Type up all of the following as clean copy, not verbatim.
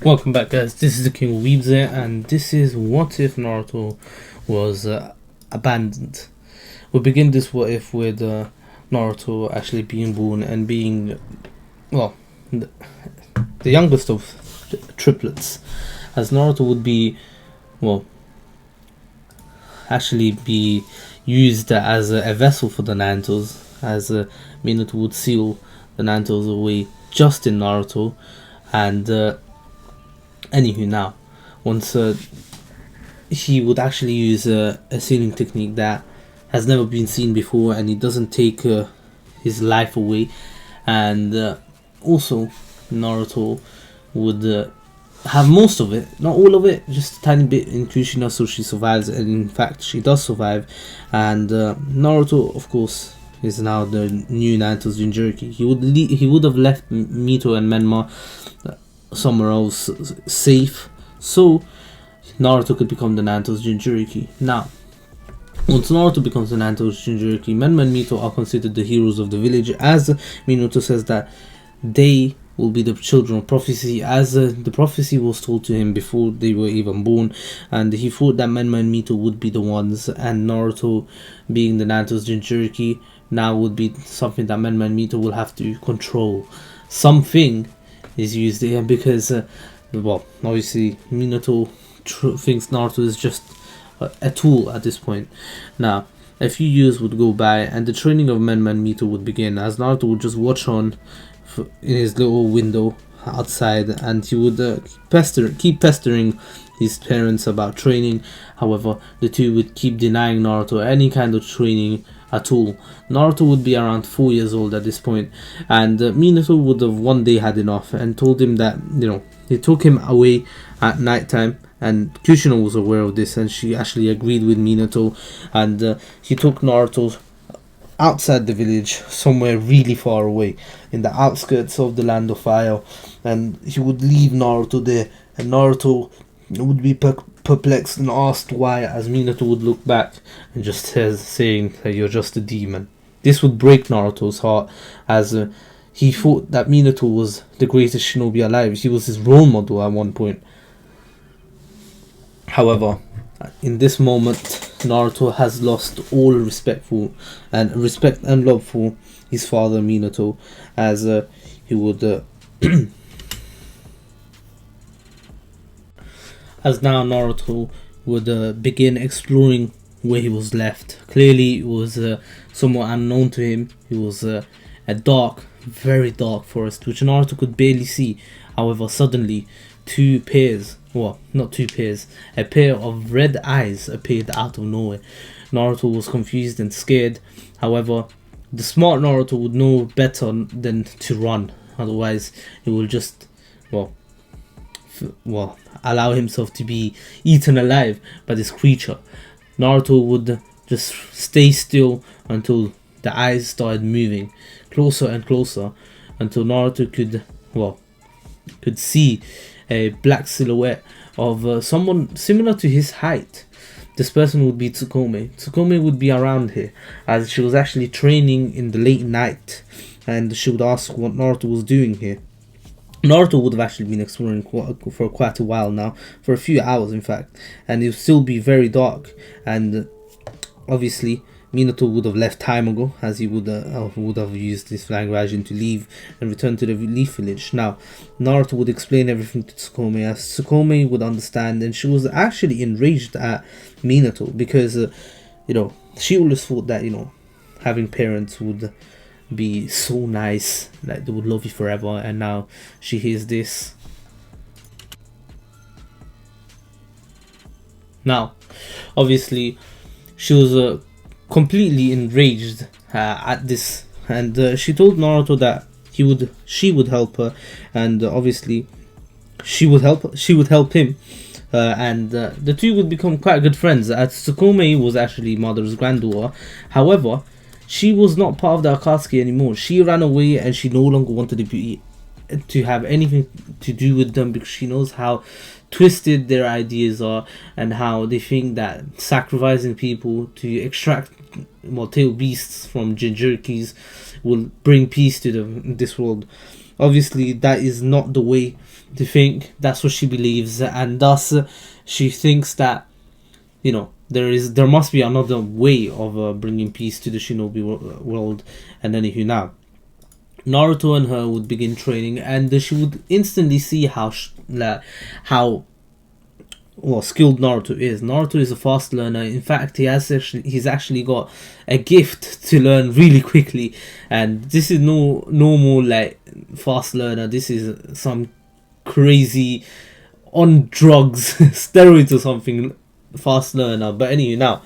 Welcome back, guys. This is the King of Weebs here, and this is what if Naruto was abandoned. We begin this what if with Naruto actually being born and being, well, the youngest of triplets, as Naruto would be, well, actually be used as a vessel for the Narutos, as Minato would seal the Narutos away just in Naruto, and anywho, now, once he would actually use a sealing technique that has never been seen before, and he doesn't take his life away, and also Naruto would have most of it, not all of it, just a tiny bit in Kushina, so she survives, and in fact she does survive. And Naruto, of course, is now the new Naruto's Jinchuriki. He would have left Mito and Menma somewhere else safe, so Naruto could become the Naruto's Jinchuriki. Now, once Naruto becomes the Naruto's Jinchuriki, Menma and Mito are considered the heroes of the village, as Minato says that they will be the children of prophecy, as the prophecy was told to him before they were even born, and he thought that Menma and Mito would be the ones, and Naruto being the Naruto's Jinchuriki now would be something that Menma and Mito will have to control. Something is used here because, well, obviously Minato thinks Naruto is just a tool at this point. Now, a few years would go by, and the training of Menma and Mito would begin, as Naruto would just watch on in his little window outside, and he would keep pestering his parents about training. However, the two would keep denying Naruto any kind of training at all. Naruto would be around 4 years old at this point, and Minato would have one day had enough and told him that, he took him away at night time, and Kushina was aware of this, and she actually agreed with Minato, and he took Naruto outside the village, somewhere really far away in the outskirts of the land of fire, and he would leave Naruto there, and Naruto would be perplexed and asked why, as Minato would look back and just saying that you're just a demon. This would break Naruto's heart, as he thought that Minato was the greatest shinobi alive. He was his role model at one point. However, in this moment, Naruto has lost all respect and love for his father Minato, as he would as now Naruto would begin exploring where he was left. Clearly it was somewhat unknown to him. It was a dark, very dark forest which Naruto could barely see. However, suddenly a pair of red eyes appeared out of nowhere. Naruto was confused and scared. However, the smart Naruto would know better than to run, otherwise he will just allow himself to be eaten alive by this creature. Naruto would just stay still until the eyes started moving closer and closer, until Naruto could see a black silhouette of someone similar to his height. This person would be Tsukome. Tsukome would be around here, as she was actually training in the late night, and she would ask what Naruto was doing here. Naruto would have actually been exploring for quite a while now, for a few hours in fact, and it would still be very dark, and obviously Minato would have left time ago, as he would have used his flying Rasengan to leave and return to the Leaf Village. Now, Naruto would explain everything to Tsukome, as Tsukome would understand, and she was actually enraged at Minato, because she always thought that having parents would be so nice, like they would love you forever, and now she hears this. Now, obviously, she was completely enraged at this, and she told Naruto that she would help her, and obviously she would help him, and the two would become quite good friends, as Tsukome was actually Mother's granddaughter. However, she was not part of the Akatsuki anymore. She ran away, and she no longer wanted to have anything to do with them, because she knows how twisted their ideas are, and how they think that sacrificing people to extract tail beasts from Jinchurikis will bring peace to this world. obviously that is not the way to think. That's what she believes, and thus she thinks that, you know, there must be another way of bringing peace to the shinobi world. And anywho, now Naruto and her would begin training, and she would instantly see how well skilled Naruto is. Naruto is a fast learner. In fact, he's actually got a gift to learn really quickly, and this is no normal like fast learner. This is some crazy on drugs, steroids or something fast learner. But anyway, now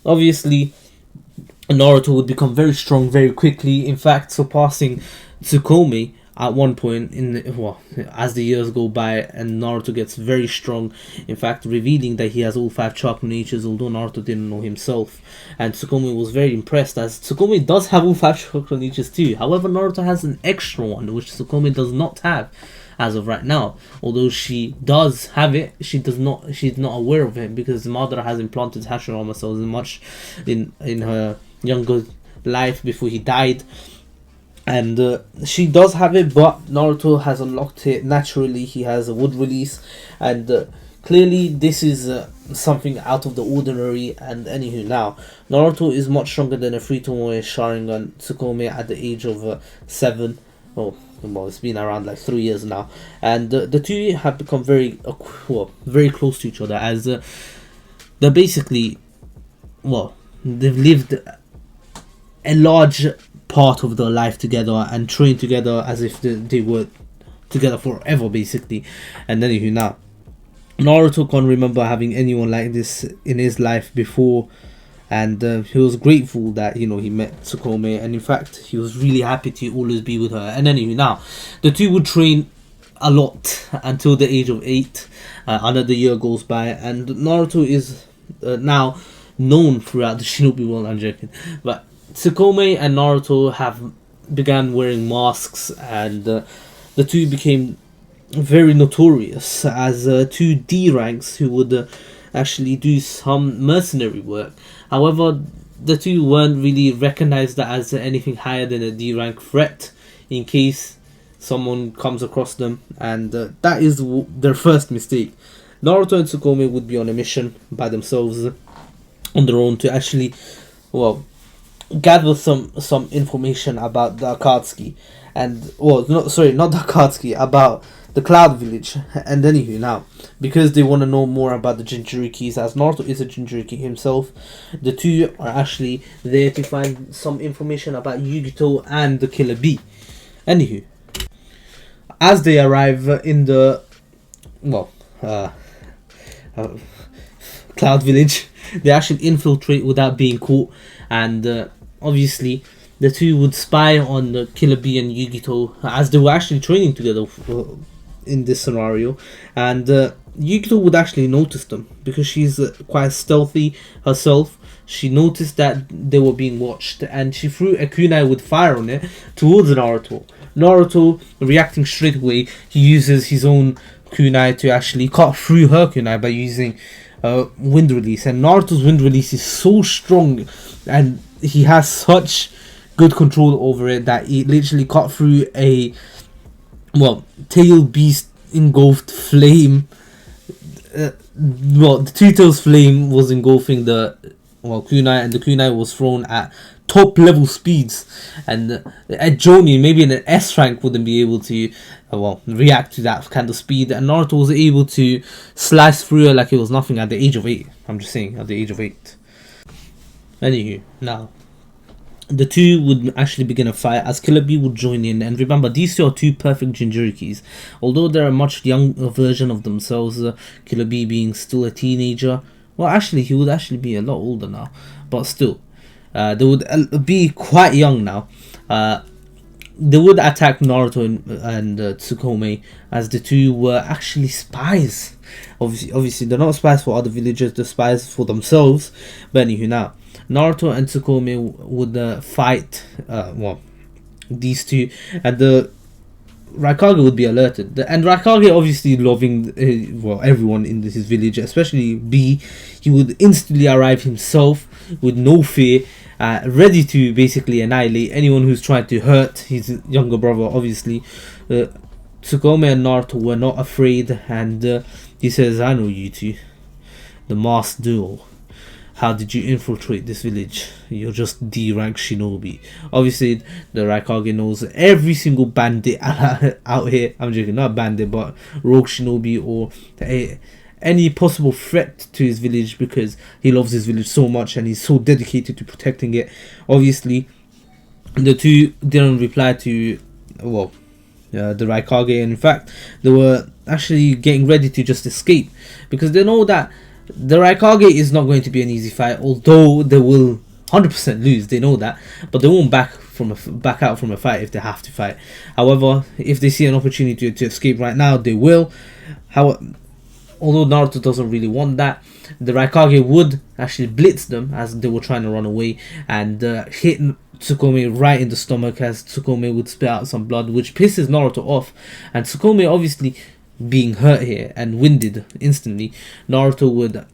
obviously Naruto would become very strong very quickly, in fact surpassing Tsukume at one point as the years go by, and Naruto gets very strong, in fact revealing that he has all 5 chakra natures, although Naruto didn't know himself. And Tsukume was very impressed, as Tsukume does have all 5 chakra natures too. However, Naruto has an extra one which Tsukume does not have as of right now. Although she does have it, she's not aware of it, because Madara has implanted Hashirama cells much in her younger life before he died. And she does have it, but Naruto has unlocked it naturally. He has a wood release, and clearly this is something out of the ordinary. And anywho, now Naruto is much stronger than a free Tomoe Sharingan Tsukume at the age of 7. Oh, well, it's been around like 3 years now, and the two have become very close to each other, as they're basically, they've lived a large part of their life together and trained together as if they were together forever basically. And anywho, now Naruto can't remember having anyone like this in his life before, and he was grateful that, you know, he met Tsukume, and in fact he was really happy to always be with her. And anyway, now the two would train a lot until the age of 8. Another year goes by, and Naruto is now known throughout the shinobi world. I'm joking, but Tsukume and Naruto have began wearing masks, and the two became very notorious as 2 D ranks who would actually do some mercenary work. However, the two weren't really recognized as anything higher than a D rank threat in case someone comes across them, and that is their first mistake. Naruto and Tsukume would be on a mission by themselves on their own to actually, gather some information about the Akatsuki, and not the Akatsuki, about the Cloud Village. And anywho, now because they want to know more about the Jinchurikis, as Naruto is a Jinchuriki himself, the two are actually there to find some information about Yugito and the Killer Bee. Anywho, as they arrive in the Cloud Village, they actually infiltrate without being caught, and obviously the two would spy on the Killer Bee and Yugito, as they were actually training together in this scenario. And Yugito would actually notice them because she's quite stealthy herself. She noticed that they were being watched, and she threw a kunai with fire on it towards Naruto. Naruto, reacting straight away, he uses his own kunai to actually cut through her kunai by using wind release. And Naruto's wind release is so strong, and he has such good control over it, that he literally cut through a tail beast engulfed flame. The two tails flame was engulfing the kunai, and the kunai was thrown at top level speeds, and a Jonin, maybe an S rank, wouldn't be able to react to that kind of speed, and Naruto was able to slice through it like it was nothing at the age of 8. I'm just saying, at the age of 8. Anywho, now the two would actually begin a fight, as Killer Bee would join in. And remember, these two are 2 perfect Jinchurikis, although they're a much younger version of themselves. Killer Bee being still a teenager. Well, actually, he would actually be a lot older now, but still, they would be quite young now. They would attack Naruto and Tsukume, as the two were actually spies. Obviously, they're not spies for other villagers; they're spies for themselves. But anywho, now Naruto and Tsukume would fight these two, and the Raikage would be alerted. And Raikage, obviously loving everyone in his village, especially B, he would instantly arrive himself with no fear, ready to basically annihilate anyone who's trying to hurt his younger brother. Obviously, Tsukome and Naruto were not afraid, and he says, "I know you two, the masked duo. How did you infiltrate this village? You're just D-rank shinobi." Obviously, the Raikage knows every single bandit out here. I'm joking, not bandit, but rogue shinobi or any possible threat to his village, because he loves his village so much and he's so dedicated to protecting it. Obviously, the two didn't reply to, well, the Raikage. In fact, they were actually getting ready to just escape, because they know that the Raikage is not going to be an easy fight, although they will 100% lose. They know that, but they won't back out from a fight if they have to fight. However, if they see an opportunity to escape right now, they will. Although Naruto doesn't really want that, the Raikage would actually blitz them as they were trying to run away, and hit Tsukome right in the stomach as Tsukome would spit out some blood, which pisses Naruto off. And Tsukome obviously being hurt here and winded instantly, Naruto would,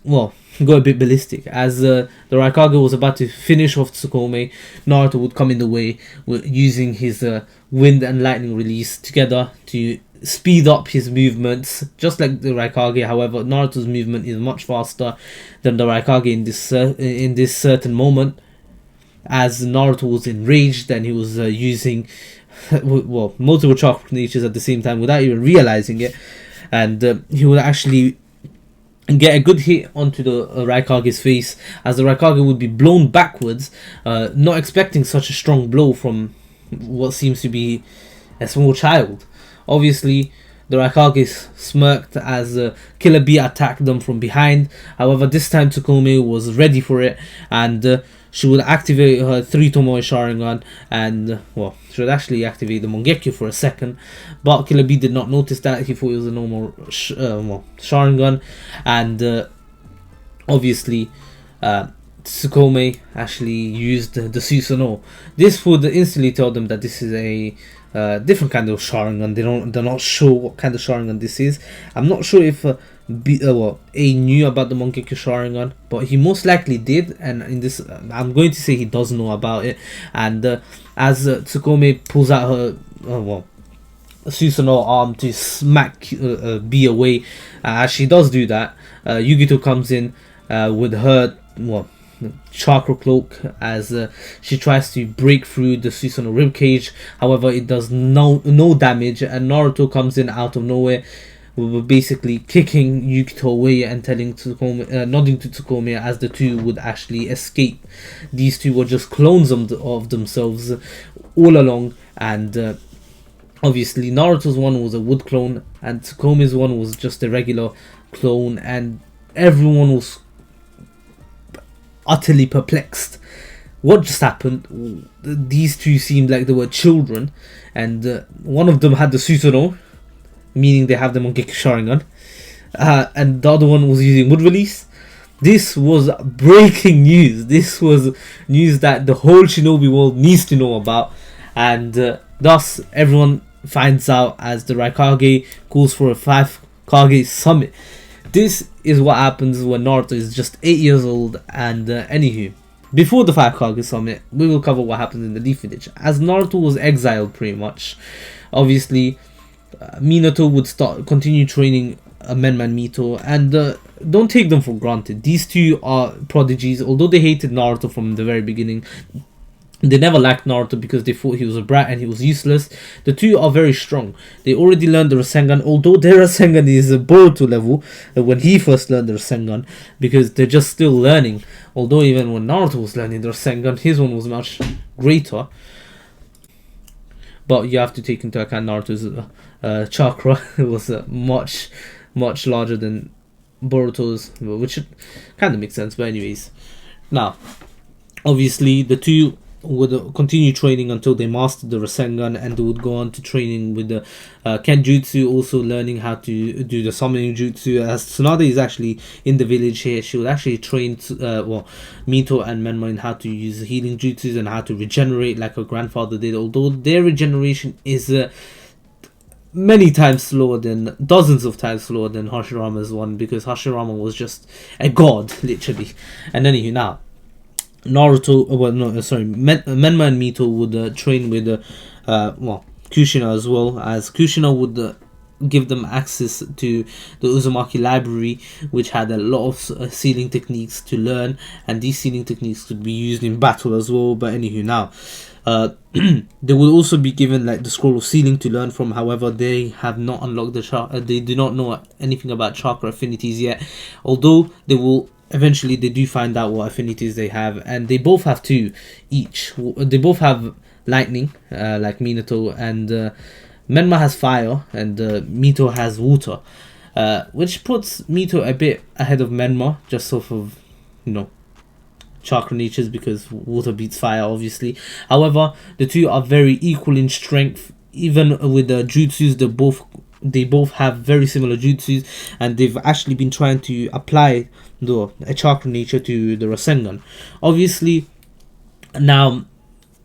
well, go a bit ballistic. As the Raikage was about to finish off Tsukome, Naruto would come in the way using his wind and lightning release together to speed up his movements, just like the Raikage. However, Naruto's movement is much faster than the Raikage in this certain moment, as Naruto was enraged and he was using well, multiple chakra natures at the same time without even realizing it, and he would actually get a good hit onto the Raikage's face, as the Raikage would be blown backwards, not expecting such a strong blow from what seems to be a small child. Obviously, the Raikage smirked as Killer Bee attacked them from behind. However, this time Tsukome was ready for it, and she would activate her 3 Tomoe Sharingan, and, well, she would actually activate the Mangekyo for a second, but Killer Bee did not notice that. He thought it was a normal Sharingan, and obviously Tsukome actually used the Susanoo. This would instantly tell them that this is a different kind of Sharingan. They're not sure what kind of Sharingan this is. I'm not sure if A knew about the Mangekyo Sharingan, but he most likely did, and in this I'm going to say he does know about it. And as Tsukome pulls out her Susanoo arm to smack B away, as she does do that, Yugito comes in with her chakra cloak, as she tries to break through the Susanoo ribcage. However, it does no damage, and Naruto comes in out of nowhere, basically kicking Yukito away and telling Tsukome, nodding to Tsukome, as the two would actually escape. These two were just clones of themselves all along, and obviously Naruto's one was a wood clone and Tsukome's one was just a regular clone, and everyone was utterly perplexed. What just happened? These two seemed like they were children, and one of them had the Susanoo, meaning they have the Mangekyo Sharingan, and the other one was using wood release. This was breaking news. This was news that the whole shinobi world needs to know about, and thus everyone finds out as the Raikage calls for a 5 Kage summit. This is what happens when Naruto is just 8 years old, and anywho, before the 5 Kage summit, we will cover what happens in the Leaf Village, as Naruto was exiled pretty much. Obviously, Minato would continue training Men-Man Mito, and don't take them for granted. These two are prodigies. Although they hated Naruto from the very beginning, they never liked Naruto because they thought he was a brat and he was useless. The two are very strong. They already learned the Rasengan, although their Rasengan is a Boruto level when he first learned the Rasengan, because they're just still learning. Although even when Naruto was learning the Rasengan, his one was much greater. But you have to take into account Naruto's chakra was much larger than Boruto's, which kind of makes sense. But anyways, now obviously the two would continue training until they mastered the Rasengan, and they would go on to training with the Kenjutsu, also learning how to do the summoning jutsu. As Tsunade is actually in the village here, she would actually train Mito and Menma in how to use healing jutsus and how to regenerate like her grandfather did, although their regeneration is many times slower than, dozens of times slower than Hashirama's one, because Hashirama was just a god, literally. And anywho, now Naruto, well, no, sorry, Menma and Mito would train with well, Kushina, as well as Kushina would give them access to the Uzumaki library, which had a lot of sealing techniques to learn, and these sealing techniques could be used in battle as well. But anywho, now they will also be given like the scroll of sealing to learn from. However, they have not unlocked the they do not know anything about chakra affinities yet, although they will eventually. They do find out what affinities they have, and they both have two each. They both have lightning, like Minato, and Menma has fire, and Mito has water, which puts Mito a bit ahead of Menma, just sort of, you know, chakra natures, because water beats fire, obviously. However, the two are very equal in strength. Even with the jutsus, they both have very similar jutsus, and they've actually been trying to apply a chakra nature to the Rasengan. Obviously, now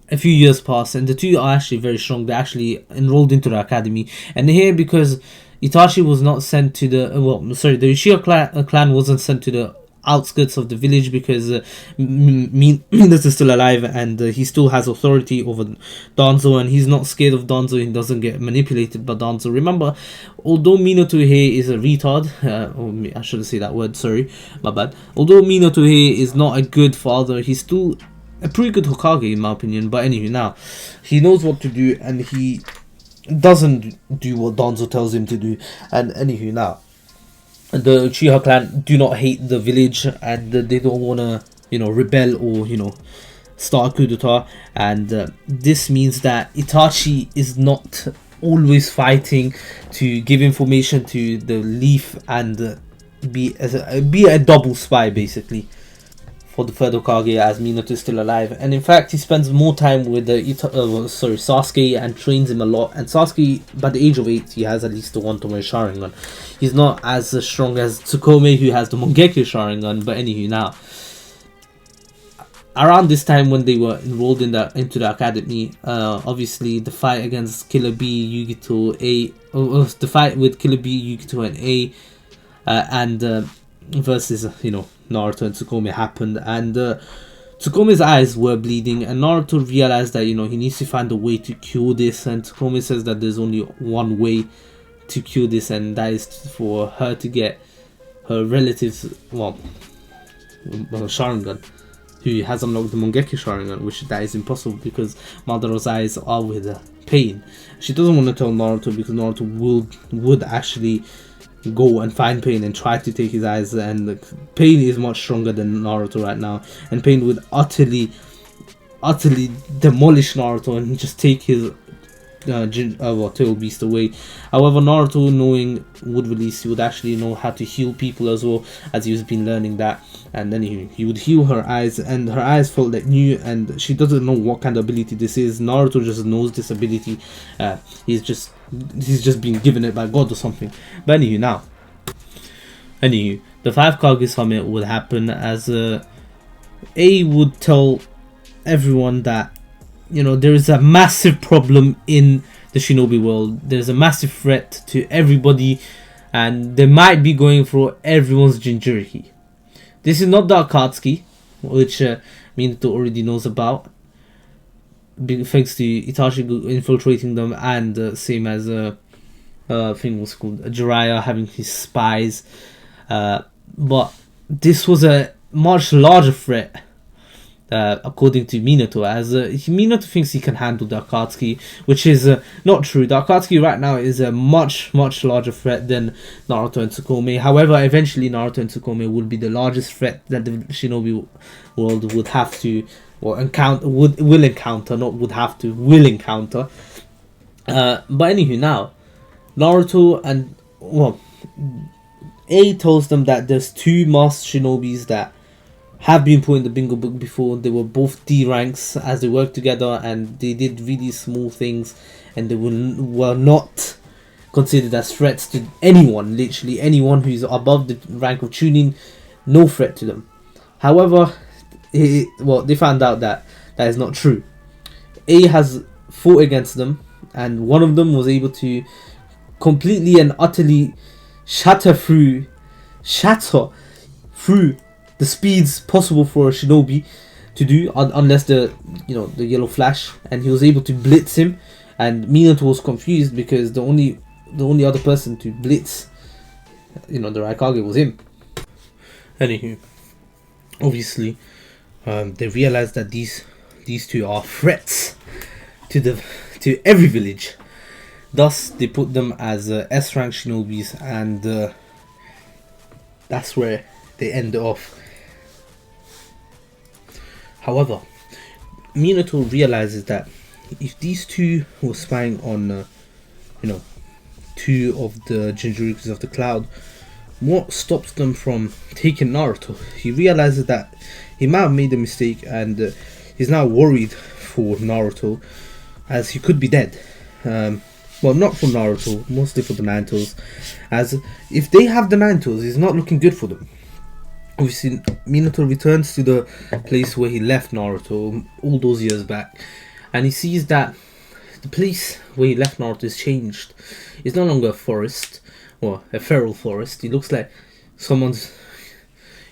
a few years pass, and the two are actually very strong. They're actually enrolled into the academy, and here, because Itachi was not sent to the the Uchiha clan wasn't sent to the outskirts of the village, because Minato is still alive, and he still has authority over Danzo, and he's not scared of Danzo. He doesn't get manipulated by Danzo. Remember, although Minato here is a retard, I shouldn't say that word, sorry, my bad. Although Minato here is not a good father, he's still a pretty good Hokage in my opinion. But anyway, now he knows what to do, and he doesn't do what Danzo tells him to do. And anywho, now the Uchiha clan do not hate the village, and they don't want to, you know, rebel or, you know, start a coup d'etat. And this means that Itachi is not always fighting to give information to the Leaf and be a double spy, basically, for the third Hokage, as Minato is still alive. And in fact, he spends more time with Sasuke, and trains him a lot. And Sasuke, by the age of 8, he has at least the one-to-one Sharingan. He's not as strong as Tsukome, who has the Mangekyo Sharingan. But anywho, now around this time when they were enrolled into the academy, obviously the fight against Killer B, Yugito, the fight with Killer B, Yugito, and and versus, you know, Naruto and Tsukome happened, and Tsukome's eyes were bleeding, and Naruto realized that, you know, he needs to find a way to cure this. And Tsukome says that there's only one way to cure this, and that is for her to get her relatives, well, Sharingan, who has unlocked the Mangekyo Sharingan, which that is impossible because Madaro's eyes are with pain. She doesn't want to tell Naruto, because Naruto would actually go and find Pain and try to take his eyes, and Pain is much stronger than Naruto right now, and Pain would utterly demolish Naruto and just take his tail beast away. However, Naruto, knowing would release, he would actually know how to heal people as well, as he was been learning that. And then he would heal her eyes, and her eyes felt like new, and she doesn't know what kind of ability this is. Naruto just knows this ability. He's just been given it by God or something. But anywho, the 5 Kage summit would happen, as A would tell everyone that, you know, there is a massive problem in the shinobi world. There's a massive threat to everybody, and they might be going for everyone's Jinchuriki. This is not the Akatsuki, which Minato already knows about, thanks to Itachi infiltrating them, and same as thing was called Jiraiya having his spies. But this was a much larger threat, according to Minato, as Minato thinks he can handle the Akatsuki, which is not true. The Akatsuki right now is a much larger threat than Naruto and Tsukome. However, eventually Naruto and Tsukome will be the largest threat that the shinobi world would have to, or encounter, will encounter. But anywho, now Naruto and, well, A tells them that there's 2 master shinobis that have been put in the bingo book before. They were both D ranks, as they worked together, and they did really small things, and they were not considered as threats to anyone. Literally anyone who's above the rank of Chunin, no threat to them. However, they found out that is not true. A has fought against them, and one of them was able to completely and utterly shatter through the speeds possible for a shinobi, to do unless the the yellow flash, and he was able to blitz him, and Minato was confused because the only other person to blitz the Raikage was him. Anywho, obviously they realized that these two are threats to every village. Thus they put them as S rank shinobis, and that's where they end off. However, Minato realizes that if these two were spying on two of the Jinchurikis of the cloud, what stops them from taking Naruto? He realizes that he might have made a mistake, and he's now worried for Naruto, as he could be dead. Well, not for Naruto, mostly for the Narutos, as if they have the Narutos, it's not looking good for them. Obviously, Minato returns to the place where he left Naruto all those years back, and he sees that the place where he left Naruto is changed. It's no longer a forest, or a feral forest. It looks like someone's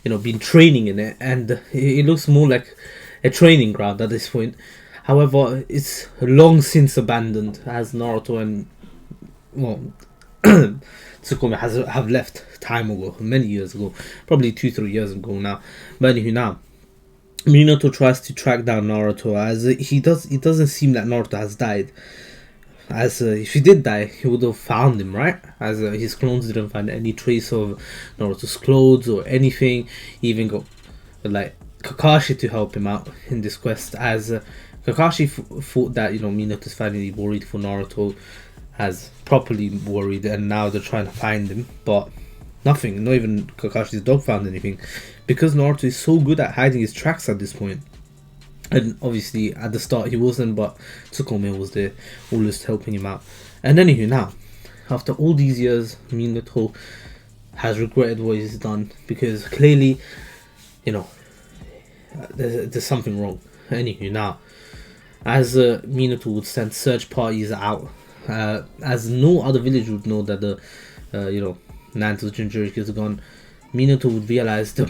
been training in it, and it looks more like a training ground at this point. However, it's long since abandoned, as Naruto and Tsukome have left time ago, many years ago, probably 2-3 years ago now. But anywho, now Minato tries to track down Naruto, as it doesn't seem that Naruto has died. As if he did die, he would have found him, right? As his clones didn't find any trace of Naruto's clothes or anything. He even got Kakashi to help him out in this quest, as Kakashi thought that Minato's finally worried for Naruto, has properly worried, and now they're trying to find him, but nothing. Not even Kakashi's dog found anything, because Naruto is so good at hiding his tracks at this point. And obviously at the start he wasn't, but Tsukome was there, always helping him out. And anywho, now after all these years, Minato has regretted what he's done, because clearly there's something wrong. Anywho, now as Minato would send search parties out, as no other village would know that the Naruto's Jinchuriki is gone, Minato would realize that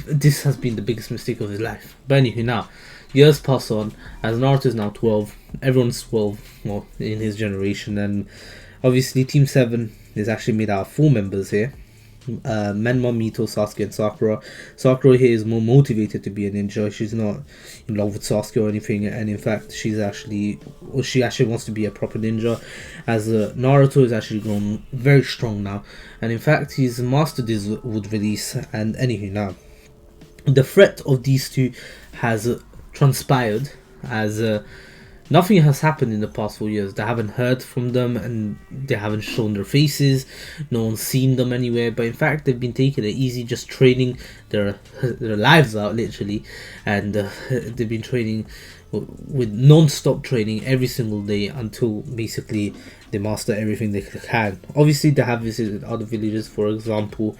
this has been the biggest mistake of his life. But anywho, now years pass on, as Naruto is now 12, everyone's 12 in his generation, and obviously Team 7 is actually made out of 4 members here. Menma, Mito, Sasuke and Sakura. Sakura here is more motivated to be a ninja. She's not in love with Sasuke or anything, and in fact she actually wants to be a proper ninja, as Naruto is actually grown very strong now, and in fact he's mastered his wood release. And anywho, now the threat of these two has transpired, as nothing has happened in the past 4 years. They haven't heard from them, and they haven't shown their faces. No one's seen them anywhere. But in fact, they've been taking it easy, just training their lives out, literally. And they've been training with non-stop training every single day until basically they master everything they can. Obviously, they have visited other villages. For example,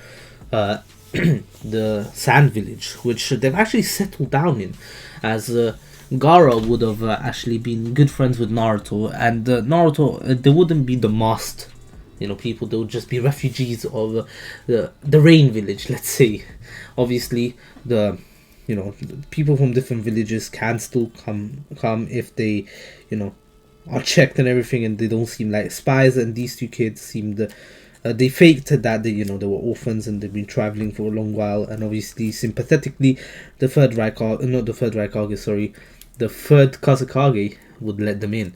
the Sand Village, which they've actually settled down in, as Gaara would have actually been good friends with Naruto, and Naruto, they wouldn't be the masked people. They would just be refugees of the Rain Village, let's say. Obviously, the people from different villages can still come if they are checked and everything, and they don't seem like spies. And these two kids seemed they faked that they were orphans and they've been traveling for a long while, and obviously sympathetically the third Kazekage would let them in,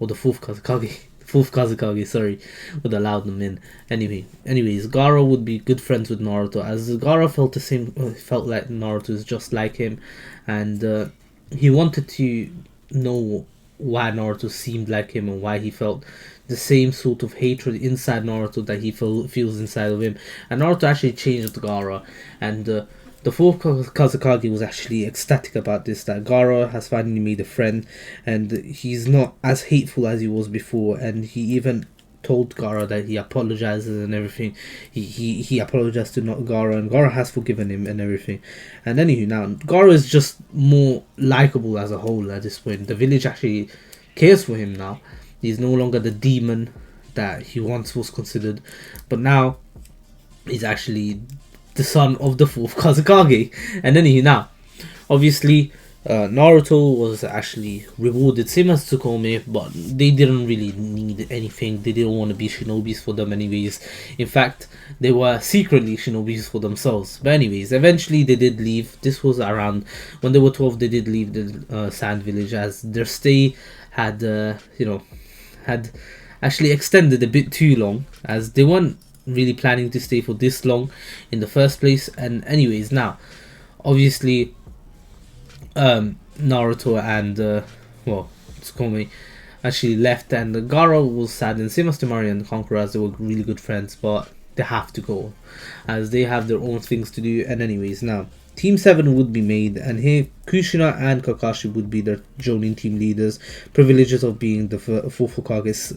or the fourth Kazekage, sorry, would allow them in. Anyways, Gaara would be good friends with Naruto, as Gaara felt like Naruto is just like him, and he wanted to know why Naruto seemed like him, and why he felt the same sort of hatred inside Naruto that he feels inside of him. And Naruto actually changed Gaara, and the fourth Kazekage was actually ecstatic about this, that Gaara has finally made a friend, and he's not as hateful as he was before. And he even told Gaara that he apologizes and everything. He apologized to Gaara, and Gaara has forgiven him and everything. And anywho, now Gaara is just more likable as a whole at this point. The village actually cares for him now. He's no longer the demon that he once was considered, but now he's actually the son of the fourth Kazekage. And anywho, now obviously Naruto was actually rewarded, same as Tsukome, but they didn't really need anything. They didn't want to be shinobis for them, anyways. In fact, they were secretly shinobis for themselves. But, anyways, eventually they did leave. This was around when they were 12, they did leave the Sand Village, as their stay had, had actually extended a bit too long, as they weren't really planning to stay for this long in the first place. And, anyways, now, obviously, Naruto and Tsukome actually left, and Gaara was sad, and same as Temari and Conqueror, as they were really good friends, but they have to go as they have their own things to do. And anyways, now Team 7 would be made, and here Kushina and Kakashi would be the Jonin team leaders. Privileges of being the fourth Hokage's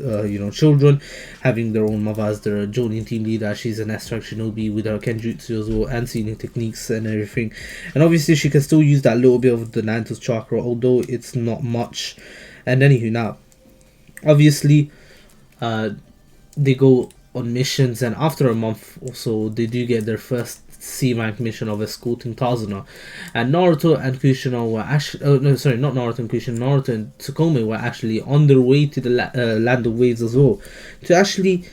children, having their own mother as their Jonin team leader. She's an extract shinobi with her kenjutsu as well, and seeing techniques and everything. And obviously she can still use that little bit of the Naruto's chakra, although it's not much. And anywho, now obviously they go on missions, and after a month or so they do get their first C rank mission of escorting Tazuna. And Naruto and Kushina were actually not Naruto and Kushina, Naruto and Tsukome were actually on their way to the land of waves as well, to actually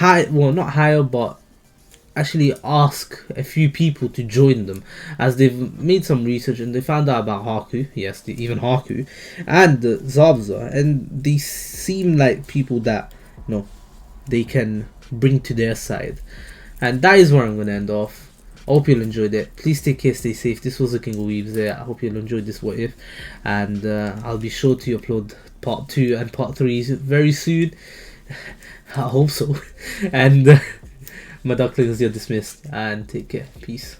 not hire, but actually ask a few people to join them, as they've made some research and they found out about Haku, yes, even Haku, and Zabuza, and they seem like people that they can bring to their side. And that is where I'm going to end off. I hope you'll enjoyed it. Please take care, stay safe. This was the King of Weaves there. I hope you'll enjoy this What If, and I'll be sure to upload part 2 and part 3 very soon. I hope so. And my ducklings, you're dismissed, and take care. Peace.